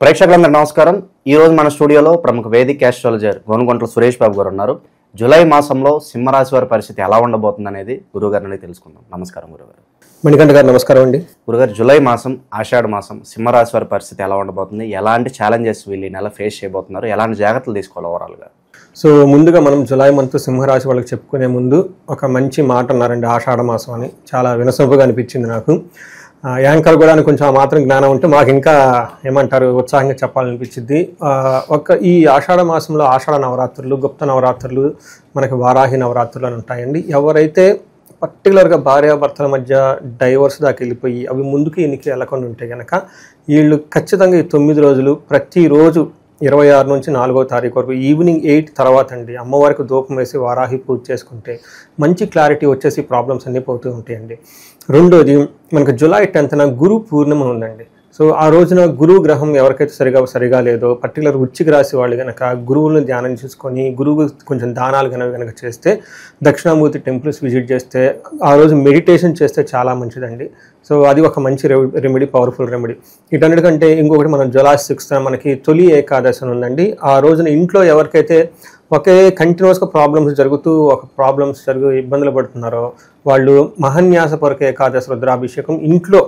ప్రేక్షకులందరూ నమస్కారం. ఈ రోజు మన స్టూడియోలో ప్రముఖ వేదిక ఆస్ట్రాలజర్ గోనుగొంట్ల సురేష్ బాబు గారు ఉన్నారు. జూలై మాసంలో సింహరాశి వారి పరిస్థితి ఎలా ఉండబోతుంది అనేది గురుగారి నుండి తెలుసుకుందాం. నమస్కారం గురుగారు. మణికంఠ గారు నమస్కారం అండి. గురుగారు, జూలై మాసం ఆషాఢ మాసం సింహరాశి వారి పరిస్థితి ఎలా ఉండబోతుంది, ఎలాంటి ఛాలెంజెస్ వీళ్ళు ఈ నెల ఫేస్ చేయబోతున్నారు, ఎలాంటి జాగ్రత్తలు తీసుకోవాలి ఓవరాల్గా? సో ముందుగా మనం జులై మంత్ సింహరాశి వాళ్ళకి చెప్పుకునే ముందు ఒక మంచి మాట అన్నారండి, ఆషాఢ మాసం అని. చాలా వినసొంపుగా అనిపించింది నాకు. యాంకర్ కూడా కొంచెం ఆ మాత్రం జ్ఞానం ఉంటే మాకు ఇంకా ఏమంటారు ఉత్సాహంగా చెప్పాలనిపించింది. ఈ ఆషాఢ మాసంలో ఆషాఢ నవరాత్రులు, గుప్త నవరాత్రులు, మనకి వారాహి నవరాత్రులు అని ఉంటాయండి. ఎవరైతే పర్టికులర్గా భార్యాభర్తల మధ్య డైవర్స్ దాకా వెళ్ళిపోయి అవి ముందుకు ఎన్నికి వెళ్ళకుండా ఉంటే కనుక వీళ్ళు ఖచ్చితంగా ఈ 9 రోజులు ప్రతిరోజు 26 నుంచి 4వ తారీఖు వరకు ఈవినింగ్ 8 తర్వాత అండి అమ్మవారికి ధూపం వేసి వారాహి పూజ చేసుకుంటే మంచి క్లారిటీ వచ్చేసి ప్రాబ్లమ్స్ అన్నీ పోతూ ఉంటాయండి. రెండోది, మనకు జూలై 10న గురు పూర్ణిమ ఉందండి. సో ఆ రోజున గురువు గ్రహం ఎవరికైతే సరిగా లేదో, పర్టికులర్ వృశ్చిక రాశి వాళ్ళు కనుక గురువులను ధ్యానం చేసుకొని గురువు కొంచెం దానాలు కనుక చేస్తే, దక్షిణామూర్తి టెంపుల్స్ విజిట్ చేస్తే, ఆ రోజు మెడిటేషన్ చేస్తే చాలా మంచిదండి. సో అది ఒక మంచి రెమెడీ, పవర్ఫుల్ రెమెడీ. వీటన్నిటికంటే ఇంకొకటి, మనం జూలై 6న మనకి తొలి ఏకాదశి ఉందండి. ఆ రోజున ఇంట్లో ఎవరికైతే ఒకే కంటిన్యూస్గా ప్రాబ్లమ్స్ ఇబ్బందులు పడుతున్నారో వాళ్ళు మహాన్యాసపరక ఏకాదశి రుద్రాభిషేకం ఇంట్లో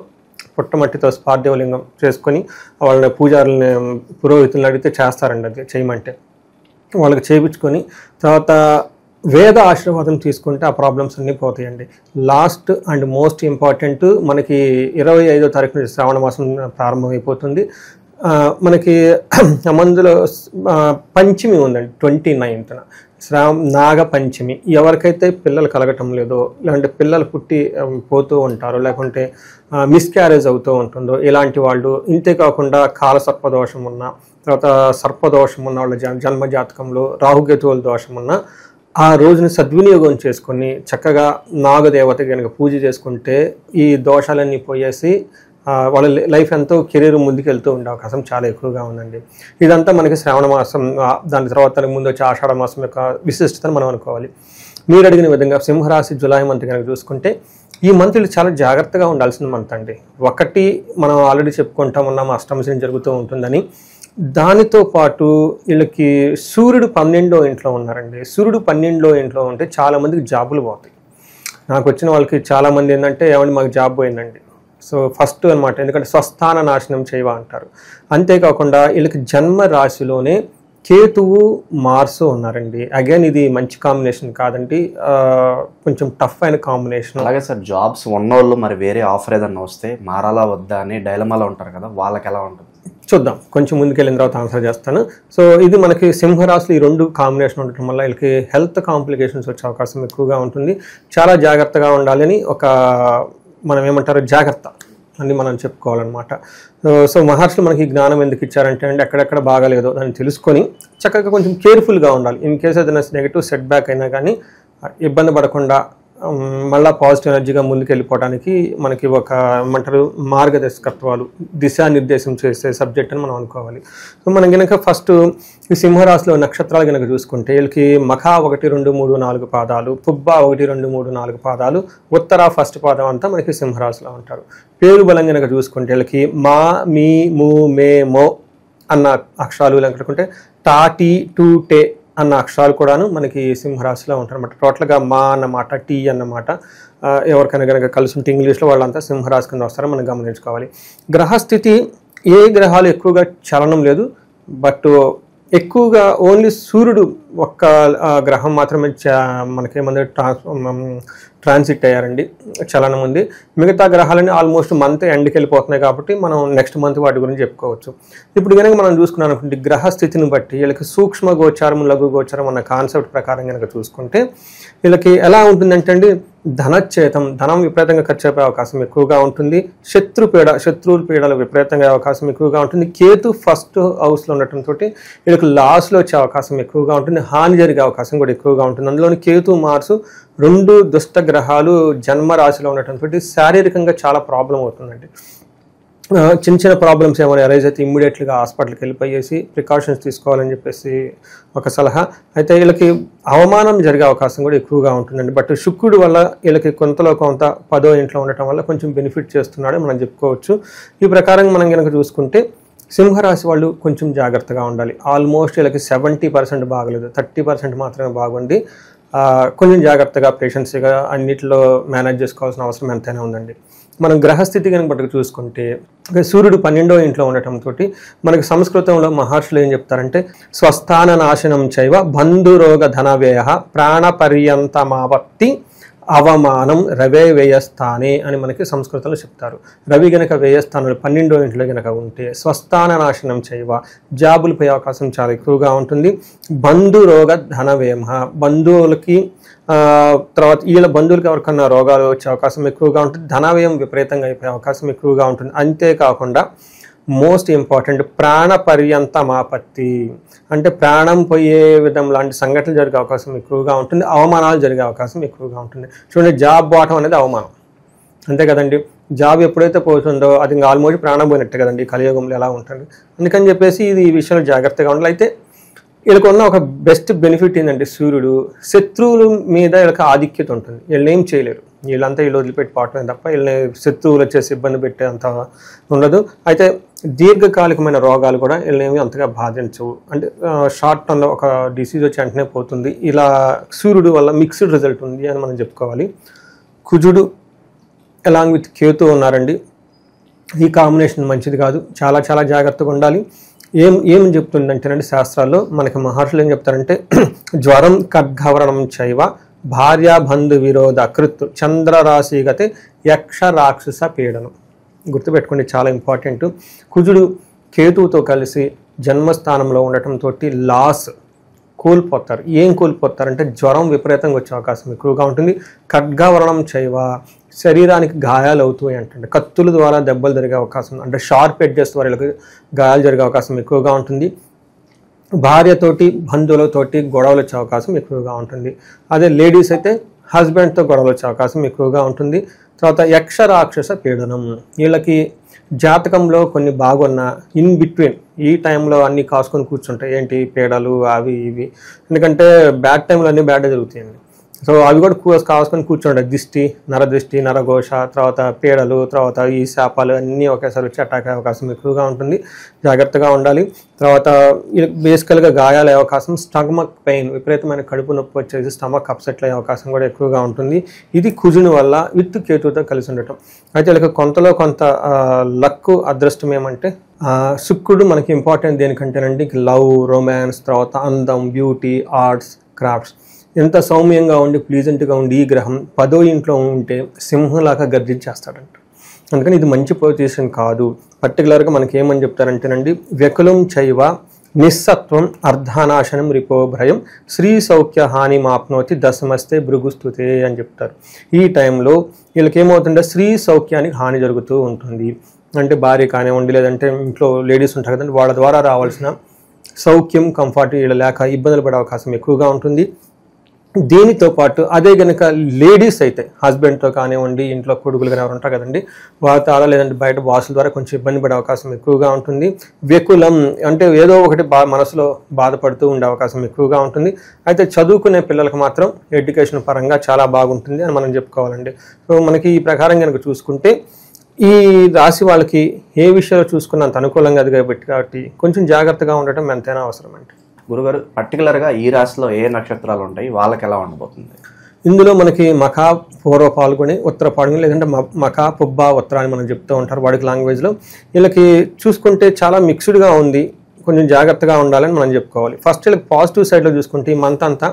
పుట్టమట్టితో పార్థివలింగం చేసుకొని వాళ్ళని పూజారులని పురోహితులను అడిగితే చేస్తారండి. అది చేయమంటే వాళ్ళకి చేయించుకొని తర్వాత వేద ఆశీర్వాదం తీసుకుంటే ఆ ప్రాబ్లమ్స్ అన్నీ పోతాయండి. లాస్ట్ అండ్ మోస్ట్ ఇంపార్టెంట్, మనకి 25వ తారీఖు నుంచి శ్రావణ మాసం ప్రారంభమైపోతుంది. మనకి మందులో పంచమి ఉందండి 29న, నాగ పంచమి. ఎవరికైతే పిల్లలు కలగటం లేదో, లేదంటే పిల్లలు పుట్టి పోతూ ఉంటారో, లేకుంటే మిస్క్యారేజ్ అవుతూ ఉంటుందో ఇలాంటి వాళ్ళు, ఇంతేకాకుండా కాల సర్పదోషం ఉన్న, తర్వాత సర్పదోషం ఉన్న వాళ్ళ జన్మజాతకంలో రాహుకేతువుల దోషం ఉన్న ఆ రోజుని సద్వినియోగం చేసుకొని చక్కగా నాగదేవత కనుక పూజ చేసుకుంటే ఈ దోషాలన్నీ పోయేసి వాళ్ళ లైఫ్ ఎంతో కెరీర్ ముందుకు వెళ్తూ ఉండే అవకాశం చాలా ఎక్కువగా ఉందండి. ఇదంతా మనకి శ్రావణ మాసం, దాని తర్వాత ముందు వచ్చే ఆషాఢ మాసం యొక్క విశిష్టతను మనం అనుకోవాలి. మీరు అడిగిన విధంగా సింహరాశి జూలై మంత్ కనుక చూసుకుంటే ఈ మంత్లు చాలా జాగ్రత్తగా ఉండాల్సిన మంత్ అండి. ఒకటి, మనం ఆల్రెడీ చెప్పుకుంటా ఉన్నాం అష్టమశని జరుగుతూ ఉంటుందని. దానితో పాటు వీళ్ళకి సూర్యుడు 12వ ఇంట్లో ఉన్నారండి. సూర్యుడు 12వ ఇంట్లో ఉంటే చాలామందికి జాబులు పోతాయి. నాకు వచ్చిన వాళ్ళకి చాలామంది ఏంటంటే, ఏమంటే మాకు జాబ్ పోయిందండి. సో ఫస్ట్ అనమాట, ఎందుకంటే స్వస్థాన నాశనం చేయవా అంటారు. అంతేకాకుండా వీళ్ళకి జన్మ రాశిలోనే కేతువు మార్సు ఉన్నారండి. అగైన్ ఇది మంచి కాంబినేషన్ కాదండి, కొంచెం టఫ్ అయిన కాంబినేషన్. అలాగే సార్, జాబ్స్ ఉన్నోళ్ళు మరి వేరే ఆఫర్ ఏదన్నా వస్తే మారాలా వద్దా అని డైలమాలో ఉంటారు కదా, వాళ్ళకి ఎలా ఉంటుంది చూద్దాం. కొంచెం ముందుకెళ్ళిన తర్వాత ఆన్సర్ చేస్తాను. సో ఇది మనకి సింహరాశిలో ఈ 2 కాంబినేషన్ ఉండటం వల్ల వీళ్ళకి హెల్త్ కాంప్లికేషన్స్ వచ్చే అవకాశం ఎక్కువగా ఉంటుంది. చాలా జాగ్రత్తగా ఉండాలని మనం ఏమంటారు జాగ్రత్త అని మనం చెప్పుకోవాలన్నమాట. సో మహర్షులు మనకి జ్ఞానం ఎందుకు ఇచ్చారంటే అండి, ఎక్కడెక్కడ బాగాలేదో దాన్ని తెలుసుకొని చక్కగా కొంచెం కేర్ఫుల్గా ఉండాలి. ఇన్ కేసు ఏదైనా నెగిటివ్ సెట్ బ్యాక్ అయినా కానీ ఇబ్బంది పడకుండా మళ్ళీ పాజిటివ్ ఎనర్జీగా ముందుకు వెళ్ళిపోవడానికి మనకి ఒక ఏమంటారు మార్గదర్శకత్వాలు, దిశానిర్దేశం చేసే సబ్జెక్ట్ అని మనం అనుకోవాలి. సో మనం కనుక ఫస్ట్ ఈ సింహరాశిలో నక్షత్రాలు కనుక చూసుకుంటే వీళ్ళకి మఖ 1, 2, 3, 4 పాదాలు, పుబ్బ 1, 2, 3, 4 పాదాలు, ఉత్తర ఫస్ట్ పాదం అంతా మనకి సింహరాశిలో ఉంటారు. పేరు బలం కనుక చూసుకుంటే వీళ్ళకి మా, మీ, ము, మే, మో అన్న అక్షరాలు కనుకుంటే టా, టీ, టు, టే అన్న అక్షరాలు కూడాను మనకి సింహరాశిలో ఉంటారు అన్నమాట. టోటల్గా మా అన్నమాట, టీ అన్నమాట. ఎవరికైనా కనుక కలిసి ఉంటే ఇంగ్లీష్లో వాళ్ళంతా సింహరాశి కింద వస్తారో మనం గమనించుకోవాలి. గ్రహస్థితి, ఏ గ్రహాలు ఎక్కువగా చలనం లేదు, బట్ ఎక్కువగా ఓన్లీ సూర్యుడు ఒక్క గ్రహం మాత్రమే మనకేమంటే ట్రాన్సిట్ అయ్యారండి, చలనం ఉంది. మిగతా గ్రహాలన్నీ ఆల్మోస్ట్ మంత్ ఎండ్కి వెళ్ళిపోతున్నాయి కాబట్టి మనం నెక్స్ట్ మంత్ వాటి గురించి చెప్పుకోవచ్చు. ఇప్పుడు కనుక మనం చూసుకున్నాం అనుకుంటే గ్రహస్థితిని బట్టి వీళ్ళకి సూక్ష్మ గోచారం, లఘు గోచారం అన్న కాన్సెప్ట్ ప్రకారం కనుక చూసుకుంటే వీళ్ళకి ఎలా ఉంటుందంటే అండి, ధనచ్చేతం, ధనం విపరీతంగా ఖర్చు అయిపోయే అవకాశం ఎక్కువగా ఉంటుంది. శత్రువుల పీడలు విపరీతంగా అవకాశం ఎక్కువగా ఉంటుంది. కేతు ఫస్ట్ హౌస్లో ఉండటంతో వీళ్ళకి లాస్లో వచ్చే అవకాశం ఎక్కువగా ఉంటుంది. హాని జరిగే అవకాశం కూడా ఎక్కువగా ఉంటుంది. అందులోని కేతు, మార్సు 2 దుష్ట గ్రహాలు జన్మ రాశిలో ఉండటంతో శారీరకంగా చాలా ప్రాబ్లం అవుతుందండి. చిన్న ప్రాబ్లమ్స్ ఏమైనా అరైజ్ అయితే ఇమ్మీడియట్లీగా హాస్పిటల్కి వెళ్ళిపోయేసి ప్రికాషన్స్ తీసుకోవాలని చెప్పేసి ఒక సలహా. అయితే వీళ్ళకి అవమానం జరిగే అవకాశం కూడా ఎక్కువగా ఉంటుందండి. బట్ శుక్రుడు వల్ల వీళ్ళకి కొంతలో కొంత 10వ ఇంట్లో ఉండటం వల్ల కొంచెం బెనిఫిట్ చేస్తున్నాడు మనం చెప్పుకోవచ్చు. ఈ ప్రకారం మనం కనుక చూసుకుంటే సింహరాశి వాళ్ళు కొంచెం జాగ్రత్తగా ఉండాలి. ఆల్మోస్ట్ వీళ్ళకి 70% బాగలేదు, 30% మాత్రమే బాగుంది. కొంచెం జాగ్రత్తగా పేషెన్స్గా అన్నిటిలో మేనేజ్ చేసుకోవాల్సిన అవసరం ఎంతైనా ఉందండి. మనం గ్రహస్థితి కనుక బట్టి చూసుకుంటే సూర్యుడు 12వ ఇంట్లో ఉండటంతో మనకి సంస్కృతంలో మహర్షులు ఏం చెప్తారంటే స్వస్థాన నాశనం చైవ బంధురోగ ధన వ్యయ ప్రాణపర్యంతమావప్తి అవమానం రవే వ్యయస్థానే అని మనకి సంస్కృతంలో చెప్తారు. రవి గనక వ్యయస్థానంలో 12వ ఇంట్లో గనక ఉంటే స్వస్థాన నాశనం చేయవ, జాబులు పోయే అవకాశం చాలా ఎక్కువగా ఉంటుంది. బంధురోగ ధన వ్యయం, బంధువులకి తర్వాత వీళ్ళ బంధువులకి ఎవరికన్నా రోగాలు వచ్చే అవకాశం ఎక్కువగా ఉంటుంది. ధన వ్యయం విపరీతంగా అయిపోయే అవకాశం ఎక్కువగా ఉంటుంది. అంతేకాకుండా మోస్ట్ ఇంపార్టెంట్ ప్రాణపర్యంతమాపత్తి, అంటే ప్రాణం పోయే విధం లాంటి సంఘటనలు జరిగే అవకాశం ఎక్కువగా ఉంటుంది. అవమానాలు జరిగే అవకాశం ఎక్కువగా ఉంటుంది. చూడండి, జాబ్ పోవటం అనేది అవమానం, అంతే కదండి. జాబ్ ఎప్పుడైతే పోతుందో అది ఇంకా ఆల్మోస్ట్ ప్రాణం పోయినట్టే కదండి. కలియుగంలో ఎలా ఉంటుంది. అందుకని చెప్పేసి ఇది ఈ విషయంలో జాగ్రత్తగా ఉండాలి. అయితే వీళ్ళకు ఉన్న ఒక బెస్ట్ బెనిఫిట్ ఏంటంటే సూర్యుడు శత్రువుల మీద వీళ్ళకి ఆధిక్యత ఉంటుంది. వీళ్ళని ఏం చేయలేరు, వీళ్ళంతా వీళ్ళు వదిలిపెట్టి పోవటమే తప్ప వీళ్ళని శత్రువులు వచ్చేసి ఇబ్బంది పెట్టే అంత ఉండదు. అయితే దీర్ఘకాలికమైన రోగాలు కూడా వీళ్ళనేమి అంతగా బాధించవు. అంటే షార్ట్ టర్మ్లో ఒక డిసీజ్ వచ్చి వెంటనే పోతుంది. ఇలా సూర్యుడు వల్ల మిక్స్డ్ రిజల్ట్ ఉంది అని మనం చెప్పుకోవాలి. కుజుడు అలాంగ్ విత్ కేతు ఉన్నారండి. ఈ కాంబినేషన్ మంచిది కాదు, చాలా చాలా జాగ్రత్తగా ఉండాలి. ఏం చెప్తుందంటేనండి శాస్త్రాల్లో మనకి మహర్షులు ఏం చెప్తారంటే జ్వరం ఖడ్గవరణం చైవ భార్యాబంధు విరోధ కృత్ చంద్రరాశిగతే యక్ష రాక్షస పీడనం. గుర్తుపెట్టుకోండి, చాలా ఇంపార్టెంట్. కుజుడు కేతువుతో కలిసి జన్మస్థానంలో ఉండటంతో లాస్ కోల్పోతారు. ఏం కోల్పోతారంటే జ్వరం విపరీతంగా వచ్చే అవకాశం ఎక్కువగా ఉంటుంది. ఖడ్గవరణం చైవ శరీరానికి గాయాలు అవుతాయి అంటే కత్తుల ద్వారా దెబ్బలు జరిగే అవకాశం, అంటే షార్ప్ ఎడ్జెస్ ద్వారా వీళ్ళకి గాయాలు జరిగే అవకాశం ఎక్కువగా ఉంటుంది. భార్యతోటి బంధువులతోటి గొడవలు వచ్చే అవకాశం ఎక్కువగా ఉంటుంది. అదే లేడీస్ అయితే హస్బెండ్తో గొడవలు వచ్చే అవకాశం ఎక్కువగా ఉంటుంది. తర్వాత యక్ష రాక్షస పీడనం, వీళ్ళకి జాతకంలో కొన్ని బాగున్నా ఇన్ బిట్వీన్ ఈ టైంలో అన్నీ కాసుకొని కూర్చుంటాయి. ఏంటి పీడలు అవి ఇవి, ఎందుకంటే బ్యాడ్ టైంలో అన్నీ బ్యాడే జరుగుతాయండి. సో అవి కూడా కాసుకొని కూర్చుంటాయి. దిష్టి, నరదృష్టి, నరఘోష, తర్వాత పీడలు, తర్వాత ఈ శాపాలు అన్నీ ఒకేసారి వచ్చి అటాక్ అయ్యే అవకాశం ఎక్కువగా ఉంటుంది. జాగ్రత్తగా ఉండాలి. తర్వాత బేసికల్గా గాయాలు అయ్యే అవకాశం, స్టమక్ పెయిన్, విపరీతమైన కడుపు నొప్పి వచ్చేసి స్టమక్ అప్సెట్లు అయ్యే అవకాశం కూడా ఎక్కువగా ఉంటుంది. ఇది కుజుని వల్ల విత్ కేతుతో కలిసి ఉండటం. అయితే వీళ్ళకి కొంతలో కొంత లక్ అదృష్టం ఏమంటే శుక్రుడు మనకి ఇంపార్టెంట్ దేనికంటేనండి లవ్, రొమాన్స్, తర్వాత అందం, బ్యూటీ, ఆర్ట్స్, క్రాఫ్ట్స్. ఎంత సౌమ్యంగా ఉండి ప్లీజెంట్గా ఉండి ఈ గ్రహం 10వ ఇంట్లో ఉంటే సింహంలాగా గర్జించేస్తాడంట. అందుకని ఇది మంచి పొజిషన్ కాదు. పర్టికులర్గా మనకి ఏమని చెప్తారంటేనండి వ్యకులం చైవ నిస్సత్వం అర్ధానాశనం రిపోభ్రయం శ్రీ సౌఖ్య హాని మాప్నోతి దశమస్తే భృగుస్తుతే అని చెప్తారు. ఈ టైంలో వీళ్ళకి ఏమవుతుంటే శ్రీ సౌఖ్యానికి హాని జరుగుతూ ఉంటుంది. అంటే భార్య కానివ్వండి, లేదంటే ఇంట్లో లేడీస్ ఉంటారు కదండి, వాళ్ళ ద్వారా రావాల్సిన సౌఖ్యం, కంఫర్ట్ వీళ్ళ లేక ఇబ్బందులు పడే అవకాశం ఎక్కువగా ఉంటుంది. దీనితో పాటు అదే కనుక లేడీస్ అయితే హస్బెండ్తో కానివ్వండి, ఇంట్లో కొడుకులు కానీ ఎవరు ఉంటారు కదండి, వాళ్ళతో లేదంటే బయట బాసుల ద్వారా కొంచెం ఇబ్బంది పడే అవకాశం ఎక్కువగా ఉంటుంది. వ్యకులం అంటే ఏదో ఒకటి మనసులో బాధపడుతూ ఉండే అవకాశం ఎక్కువగా ఉంటుంది. అయితే చదువుకునే పిల్లలకు మాత్రం ఎడ్యుకేషన్ పరంగా చాలా బాగుంటుంది అని మనం చెప్పుకోవాలండి. సో మనకి ఈ ప్రకారం కనుక చూసుకుంటే ఈ రాశి వాళ్ళకి ఏ విషయాలు చూసుకున్నంత అనుకూలంగా అది కాబట్టి కొంచెం జాగ్రత్తగా ఉండటం ఎంతైనా అవసరం అండి. గురుగారు, పర్టికులర్గా ఈ రాశిలో ఏ నక్షత్రాలు ఉంటాయి, వాళ్ళకి ఎలా ఉండబోతుంది? ఇందులో మనకి మఖా, పూర్వ పాల్గొని, ఉత్తర పాల్గొని, లేదంటే మఖా, పుబ్బ, ఉత్తర అని మనం చెప్తూ ఉంటారు వాడికి లాంగ్వేజ్లో. వీళ్ళకి చూసుకుంటే చాలా మిక్స్డ్గా ఉంది, కొంచెం జాగ్రత్తగా ఉండాలని మనం చెప్పుకోవాలి. ఫస్ట్ వీళ్ళకి పాజిటివ్ సైడ్లో చూసుకుంటే ఈ మంత్ అంతా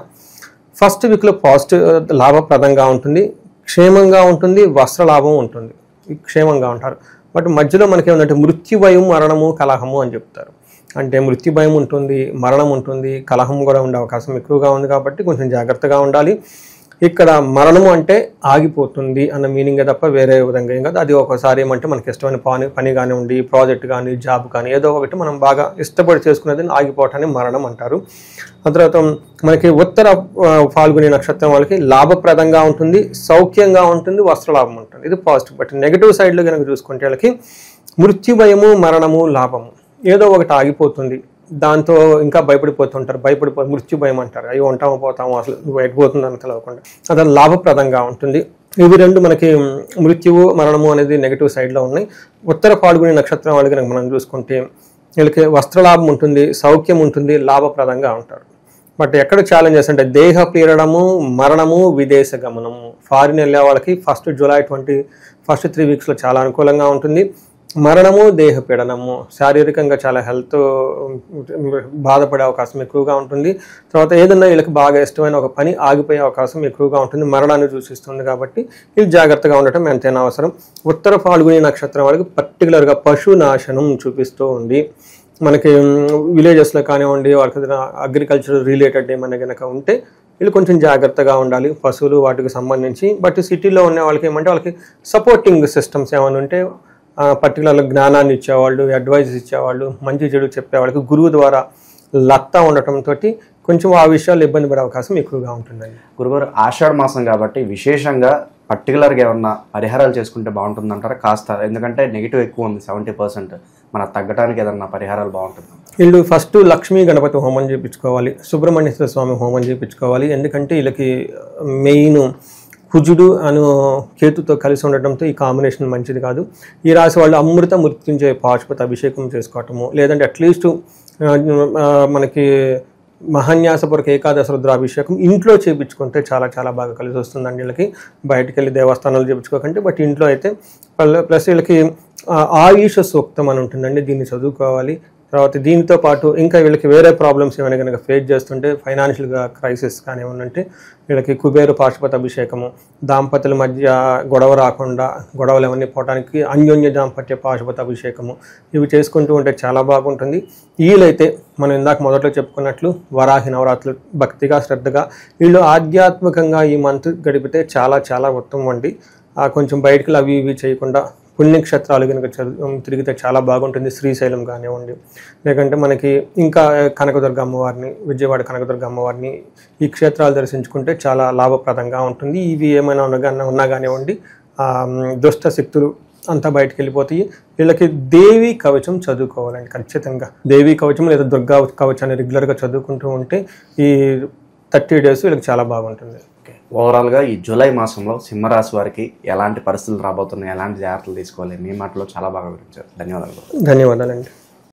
ఫస్ట్ వీక్లో పాజిటివ్ లాభప్రదంగా ఉంటుంది, క్షేమంగా ఉంటుంది, వస్త్ర లాభం ఉంటుంది, క్షేమంగా ఉంటారు. బట్ మధ్యలో మనకి ఏమంటే మృత్యుభయం, మరణము, కలహము అని చెప్తారు. అంటే మృత్యుభయం ఉంటుంది, మరణం ఉంటుంది, కలహం కూడా ఉండే అవకాశం ఎక్కువగా ఉంది. కాబట్టి కొంచెం జాగ్రత్తగా ఉండాలి. ఇక్కడ మరణము అంటే ఆగిపోతుంది అన్న మీనింగే తప్ప వేరే విధంగా ఏం కాదు. అది ఒకసారి ఏమంటే మనకి ఇష్టమైన పని కానివ్వండి, ప్రాజెక్ట్ కానీ, జాబ్ కానీ ఏదో ఒకటి మనం బాగా ఇష్టపడి చేసుకునేది ఆగిపోవటాన్ని మరణం అంటారు. ఆ తర్వాత మనకి ఉత్తర ఫాల్గుని నక్షత్రం వాళ్ళకి లాభప్రదంగా ఉంటుంది, సౌఖ్యంగా ఉంటుంది, వస్త్రలాభం ఉంటుంది. ఇది పాజిటివ్. బట్ నెగిటివ్ సైడ్లో కనుక చూసుకుంటే వాళ్ళకి మృత్యుభయము, మరణము, లాభము ఏదో ఒకటి ఆగిపోతుంది, దాంతో ఇంకా భయపడిపోతుంటారు. మృత్యు భయం అంటారు. అవి ఉంటాము పోతాము, అసలు బయటపోతుంది అని తెలియకుండా. అది లాభప్రదంగా ఉంటుంది. ఇవి రెండు మనకి మృత్యువు, మరణము అనేది నెగిటివ్ సైడ్లో ఉన్నాయి. ఉత్తర పాల్గొని నక్షత్రం వాళ్ళు కనుక మనం చూసుకుంటే వీళ్ళకి వస్త్రలాభం ఉంటుంది, సౌఖ్యం ఉంటుంది, లాభప్రదంగా ఉంటారు. బట్ ఎక్కడ ఛాలెంజెస్ అంటే దేహ పీడనము, మరణము, విదేశ గమనము. ఫారిన్ వెళ్ళే వాళ్ళకి July 1st 3 weeks చాలా అనుకూలంగా ఉంటుంది. మరణము, దేహ పీడనము, శారీరకంగా చాలా హెల్త్ బాధపడే అవకాశం ఎక్కువగా ఉంటుంది. తర్వాత ఏదన్నా వీళ్ళకి బాగా ఇష్టమైన ఒక పని ఆగిపోయే అవకాశం ఎక్కువగా ఉంటుంది, మరణాన్ని సూచిస్తుంది. కాబట్టి ఇది జాగ్రత్తగా ఉండటం ఎంతైనా అవసరం. ఉత్తర ఫాల్గుని నక్షత్రం వాళ్ళకి పర్టికులర్గా పశు నాశనం చూపిస్తూ ఉంది. మనకి విలేజెస్లో కానివ్వండి, వాళ్ళకి అగ్రికల్చర్ రిలేటెడ్ ఏమైనా కనుక ఉంటే వీళ్ళు కొంచెం జాగ్రత్తగా ఉండాలి, పశువులు వాటికి సంబంధించి. బట్ సిటీలో ఉన్న వాళ్ళకి ఏమంటే వాళ్ళకి సపోర్టింగ్ సిస్టమ్స్ ఏమైనా ఉంటే, పర్టికులర్గా జ్ఞానాన్ని ఇచ్చేవాళ్ళు, అడ్వైజెస్ ఇచ్చేవాళ్ళు, మంచి చెడు చెప్పేవాళ్ళకి గురువు ద్వారా లత్తా ఉండటంతో కొంచెం ఆ విషయాలు ఇబ్బంది పడే అవకాశం ఎక్కువగా ఉంటుందండి. గురుగారు, ఆషాఢ మాసం కాబట్టి విశేషంగా పర్టికులర్గా ఏమన్నా పరిహారాలు చేసుకుంటే బాగుంటుందంటారా? కాస్త, ఎందుకంటే నెగిటివ్ ఎక్కువ ఉంది 70%, మన తగ్గడానికి ఏదన్నా పరిహారాలు బాగుంటుంది? వీళ్ళు ఫస్ట్ లక్ష్మీ గణపతి హోమం చేయించుకోవాలి, సుబ్రహ్మణ్యేశ్వర స్వామి హోమం చేయించుకోవాలి. ఎందుకంటే వీళ్ళకి మెయిన్ కుజుడు అను కేతుతో కలిసి ఉండటంతో ఈ కాంబినేషన్ మంచిది కాదు. ఈ రాశి వాళ్ళు అమృత మృత్యుంజయ పాశుపత అభిషేకం చేసుకోవటము, లేదంటే అట్లీస్ట్ మనకి మహాన్యాసపూర్వక ఏకాదశ రుద్రాభిషేకం ఇంట్లో చేయించుకుంటే చాలా చాలా బాగా కలిసి వస్తుందండి. వీళ్ళకి బయటికి వెళ్ళి దేవస్థానాలు చేయించుకోకంటే, బట్ ఇంట్లో అయితే ప్లస్ వీళ్ళకి ఆయుష సూక్తం అని ఉంటుందండి, దీన్ని చదువుకోవాలి. తర్వాత దీంతో పాటు ఇంకా వీళ్ళకి వేరే ప్రాబ్లమ్స్ ఏమైనా కనుక ఫేస్ చేస్తుంటే, ఫైనాన్షియల్గా క్రైసిస్ కానీ ఏమన్నంటే వీళ్ళకి కుబేరు పాశుపత అభిషేకము, దాంపతుల మధ్య గొడవ రాకుండా, గొడవలు ఏమన్నీ పోవడానికి అన్యోన్య దాంపత్య పాశుపత అభిషేకము, ఇవి చేసుకుంటూ ఉంటే చాలా బాగుంటుంది. వీళ్ళైతే మనం ఇందాక మొదట్లో చెప్పుకున్నట్లు వరాహి నవరాత్రులు భక్తిగా శ్రద్ధగా వీళ్ళు ఆధ్యాత్మికంగా ఈ మంత్ గడిపితే చాలా చాలా ఉత్తమం అండి. కొంచెం బయటికి అవి ఇవి చేయకుండా పుణ్యక్షేత్రాలు కనుక తిరిగితే చాలా బాగుంటుంది. శ్రీశైలం కానివ్వండి, లేకంటే మనకి ఇంకా కనకదుర్గ అమ్మవారిని, విజయవాడ కనకదుర్గ అమ్మవారిని, ఈ క్షేత్రాలు దర్శించుకుంటే చాలా లాభప్రదంగా ఉంటుంది. ఇవి ఏమైనా ఉన్నా కానివ్వండి, దుష్ట శక్తులు అంతా బయటకు వెళ్ళిపోతాయి. వీళ్ళకి దేవీ కవచం చదువుకోవాలండి ఖచ్చితంగా. దేవీ కవచం లేదా దుర్గా కవచాన్ని రెగ్యులర్గా చదువుకుంటూ ఉంటే ఈ 30 days వీళ్ళకి చాలా బాగుంటుంది. ఓవరాల్గా ఈ జూలై మాసంలో సింహరాశి వారికి ఎలాంటి పరిస్థితులు రాబోతున్నాయి, ఎలాంటి జాగ్రత్తలు తీసుకోవాలి, మీ మాటలో చాలా బాగా వివరించారు. ధన్యవాదాలు. ధన్యవాదాలండి.